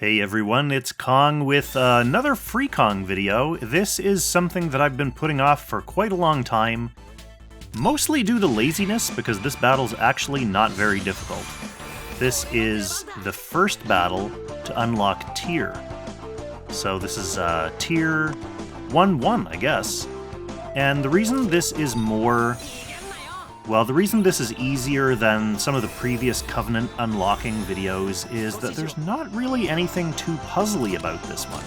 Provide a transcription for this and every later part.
Hey everyone, it's Kong with another Freekong video. This is something that I've been putting off for quite a long time, mostly due to laziness because this battle's actually not very difficult. This is the first battle to unlock tier. So this is tier 1-1, I guess. And the reason this is the reason this is easier than some of the previous Covenant unlocking videos is that there's not really anything too puzzly about this one.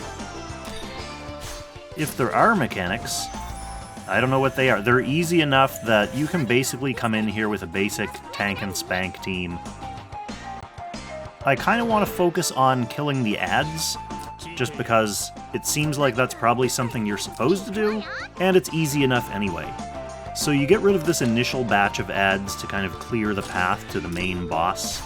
If there are mechanics, I don't know what they are. They're easy enough that you can basically come in here with a basic tank and spank team. I kind of want to focus on killing the ads, just because it seems like that's probably something you're supposed to do, and it's easy enough anyway. So you get rid of this initial batch of ads to kind of clear the path to the main boss.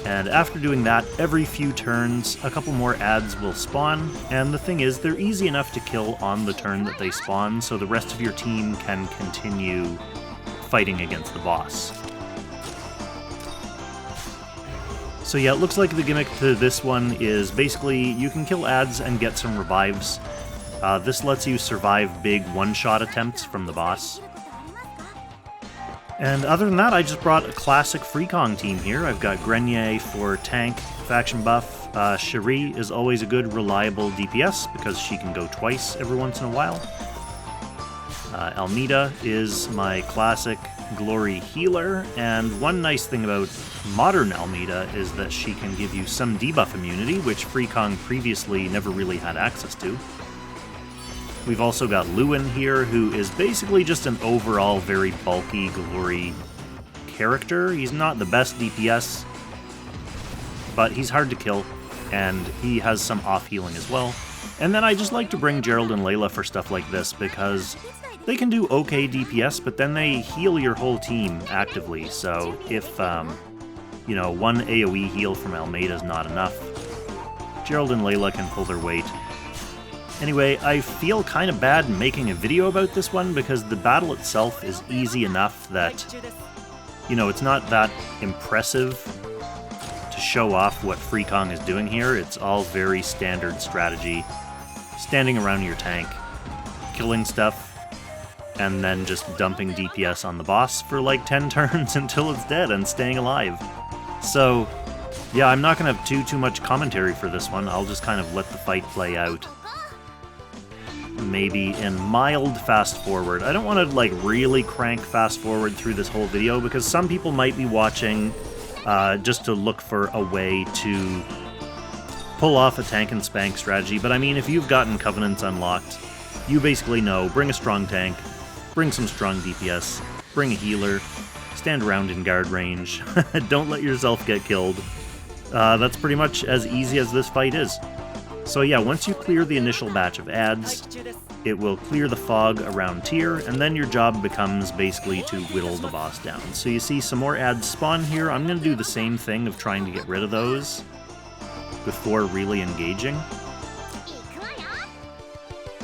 And after doing that, every few turns, a couple more ads will spawn, and the thing is, they're easy enough to kill on the turn that they spawn, so the rest of your team can continue fighting against the boss. So yeah, it looks like the gimmick to this one is basically you can kill ads and get some revives. This lets you survive big one-shot attempts from the boss. And other than that, I just brought a classic Freekong team here. I've got Grenier for tank, faction buff. Cherie is always a good, reliable DPS because she can go twice every once in a while. Almeda is my classic glory healer, and one nice thing about modern Almeda is that she can give you some debuff immunity, which Freekong previously never really had access to. We've also got Lewin here, who is basically just an overall very bulky glory character. He's not the best DPS, but he's hard to kill, and he has some off-healing as well. And then I just like to bring Gerold and Layla for stuff like this, because they can do okay DPS, but then they heal your whole team actively, so if, one AoE heal from Almeda is not enough, Gerold and Layla can pull their weight. Anyway, I feel kind of bad making a video about this one because the battle itself is easy enough that, it's not that impressive to show off what Freekong is doing here. It's all very standard strategy. Standing around your tank, killing stuff, and then just dumping DPS on the boss for like 10 turns until it's dead and staying alive. So, yeah, I'm not going to have too much commentary for this one. I'll just kind of let the fight play out. Maybe in mild fast forward. I don't want to really crank fast forward through this whole video because some people might be watching just to look for a way to pull off a tank and spank strategy, but I mean, if you've gotten Covenants unlocked, you basically know, bring a strong tank, bring some strong DPS, bring a healer, stand around in guard range, don't let yourself get killed. That's pretty much as easy as this fight is. So yeah, once you clear the initial batch of ads, it will clear the fog around tier, and then your job becomes basically to whittle the boss down. So you see some more ads spawn here. I'm going to do the same thing of trying to get rid of those before really engaging.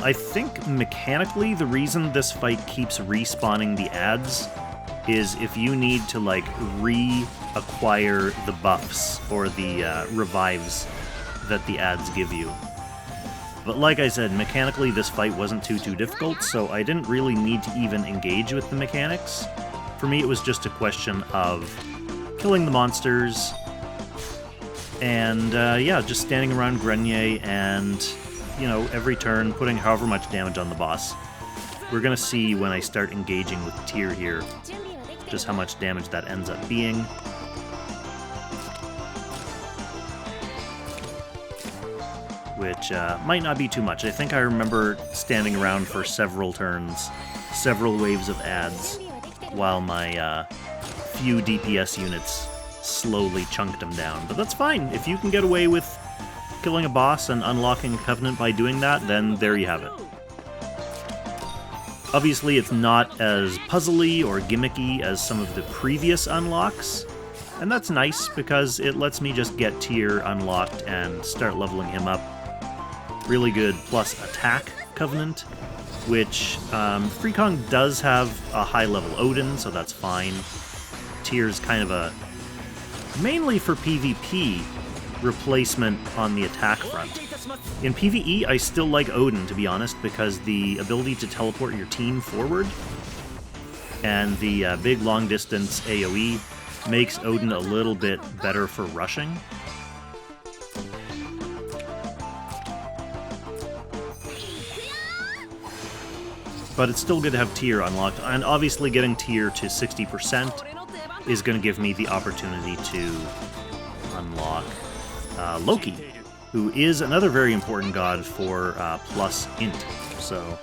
I think mechanically the reason this fight keeps respawning the ads is if you need to reacquire the buffs or the revives that the ads give you. But like I said, mechanically this fight wasn't too difficult, so I didn't really need to even engage with the mechanics. For me, it was just a question of killing the monsters, and just standing around Grenier and, every turn putting however much damage on the boss. We're gonna see when I start engaging with tier here, just how much damage that ends up being. Which might not be too much. I think I remember standing around for several turns, several waves of ads, while my few DPS units slowly chunked them down. But that's fine. If you can get away with killing a boss and unlocking a Covenant by doing that, then there you have it. Obviously, it's not as puzzly or gimmicky as some of the previous unlocks, and that's nice because it lets me just get tier unlocked and start leveling him up. Really good plus attack Covenant, which Freekong does have a high level Odin, so that's fine. Tier's kind of a mainly for PvP, replacement on the attack front. In PvE, I still like Odin, to be honest, because the ability to teleport your team forward and the big long-distance AoE makes Odin a little bit better for rushing. But it's still good to have tier unlocked, and obviously getting tier to 60% is going to give me the opportunity to unlock Loki, who is another very important god for plus int. So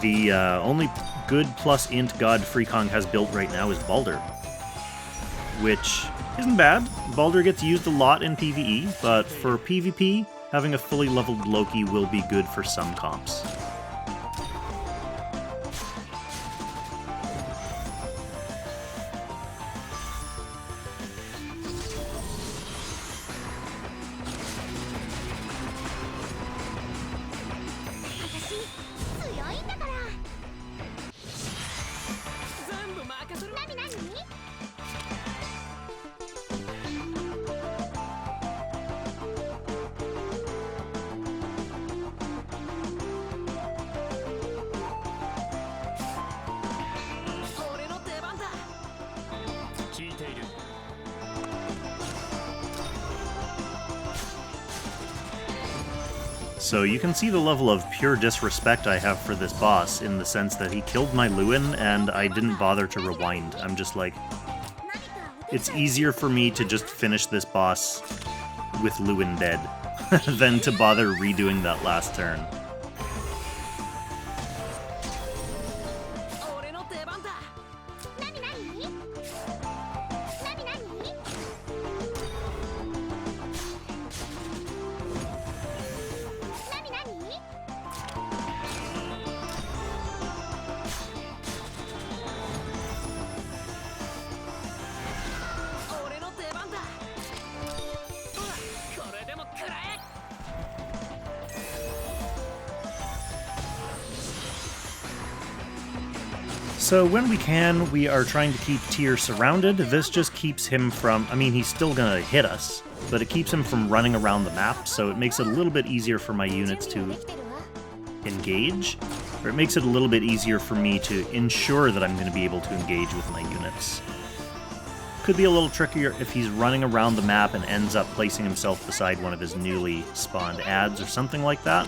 the only good plus int god Freekong has built right now is Baldur, which isn't bad. Baldur gets used a lot in PvE, but for PvP, having a fully leveled Loki will be good for some comps. So you can see the level of pure disrespect I have for this boss in the sense that he killed my Lewin and I didn't bother to rewind. I'm just like, it's easier for me to just finish this boss with Lewin dead than to bother redoing that last turn. So when we can, we are trying to keep Tyr surrounded. This just keeps him from, I mean, he's still gonna hit us, but it keeps him from running around the map, so it makes it a little bit easier for my units to engage, or it makes it a little bit easier for me to ensure that I'm going to be able to engage with my units. Could be a little trickier if he's running around the map and ends up placing himself beside one of his newly spawned adds or something like that.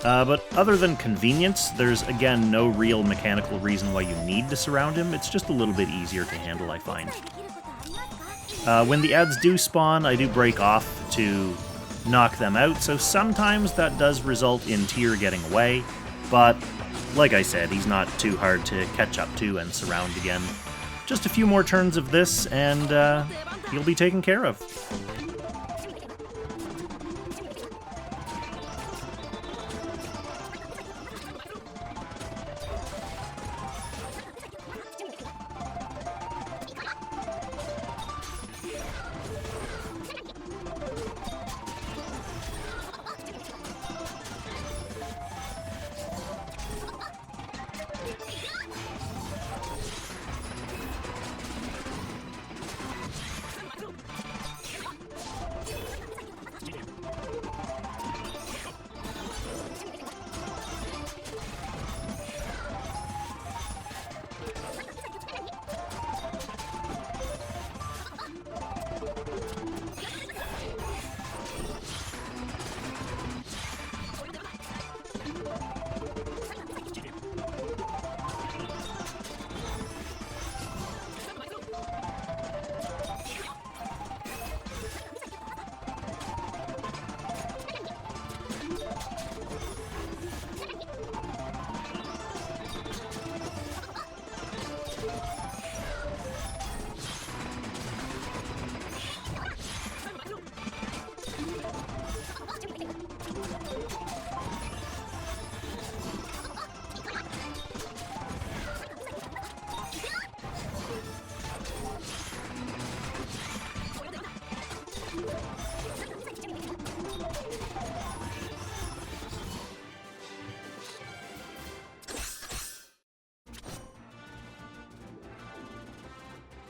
But other than convenience, there's again no real mechanical reason why you need to surround him. It's just a little bit easier to handle, I find. When the adds do spawn, I do break off to knock them out, so sometimes that does result in Tyr getting away, but like I said, he's not too hard to catch up to and surround again. Just a few more turns of this, and he'll be taken care of.